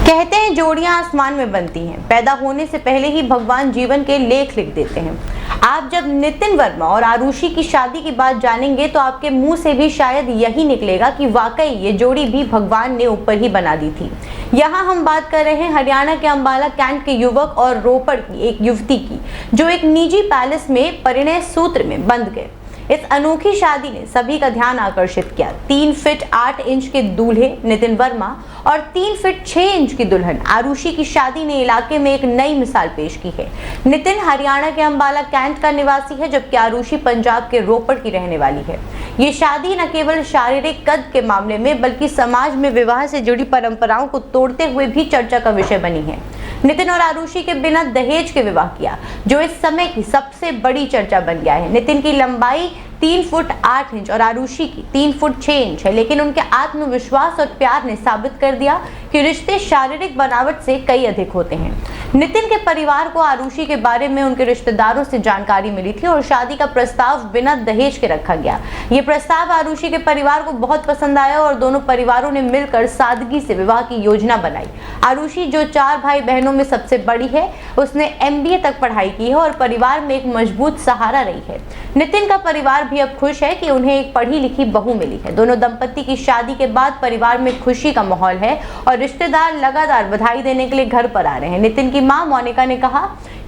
कहते हैं जोड़ियां आसमान में बनती हैं, पैदा होने से पहले ही भगवान जीवन के लेख लिख देते हैं। आप जब नितिन वर्मा और आरुषि की शादी की बात जानेंगे तो आपके मुंह से भी शायद यही निकलेगा कि वाकई ये जोड़ी भी भगवान ने ऊपर ही बना दी थी। यहाँ हम बात कर रहे हैं हरियाणा के अंबाला कैंट के युवक और रोपड़ की एक युवती की, जो एक निजी पैलेस में परिणय सूत्र में बंध गए। इस अनोखी शादी ने सभी का ध्यान आकर्षित किया। 3 फीट 8 इंच के दूल्हे नितिन वर्मा और 3 फीट 6 इंच की दुल्हन आरुषि की शादी ने इलाके में एक नई मिसाल पेश की है। नितिन हरियाणा के अंबाला कैंट का निवासी है, जबकि आरुषि पंजाब के रोपड़ की रहने वाली है। ये शादी न केवल शारीरिक कद के मामले में बल्कि समाज में विवाह से जुड़ी परंपराओं को तोड़ते हुए भी चर्चा का विषय बनी है। नितिन और आरुषि के बिना दहेज के विवाह किया, जो इस समय की सबसे बड़ी चर्चा बन गया है। नितिन की लंबाई 3 फुट 8 इंच और आरुषि की 3 फुट 6 इंच है, लेकिन उनके आत्मविश्वास और प्यार ने साबित कर दिया कि रिश्ते शारीरिक बनावट से कई अधिक होते हैं। नितिन के परिवार को आरुषि के बारे में उनके रिश्तेदारों से जानकारी मिली थी और शादी का प्रस्ताव बिना दहेज के रखा गया। ये प्रस्ताव आरुषि के परिवार को बहुत पसंद आया और दोनों परिवारों ने मिलकर सादगी से विवाह की योजना बनाई। आरुषि, जो 4 भाई बहनों में सबसे बड़ी है, उसने MBA तक पढ़ाई की है और परिवार में एक मजबूत सहारा रही है। नितिन का परिवार भी अब खुश है कि उन्हें एक पढ़ी लिखी बहू मिली है। दोनों दंपति की शादी के बाद परिवार में खुशी का माहौल है और रिश्तेदार लगातार बधाई देने के लिए घर पर आ रहे हैं। नितिन की मां मोनिका ने कहा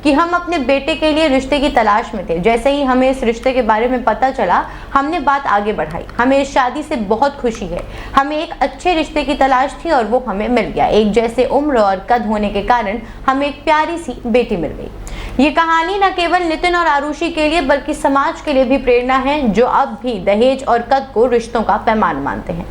कि हम अपने बेटे के लिए रिश्ते की तलाश में थे। जैसे ही हमें इस रिश्ते के बारे में पता चला, हमने बात आगे बढ़ाई। हमें इस शादी से बहुत खुशी है। हमें एक अच्छे रिश्ते की तलाश थी और वो हमें मिल गया। एक जैसे उम्र और कद होने के कारण हमें एक प्यारी सी बेटी मिल गई। ये कहानी न केवल नितिन और आरुषि के लिए बल्कि समाज के लिए भी प्रेरणा है, जो अब भी दहेज और कद को रिश्तों का पैमाना मानते हैं।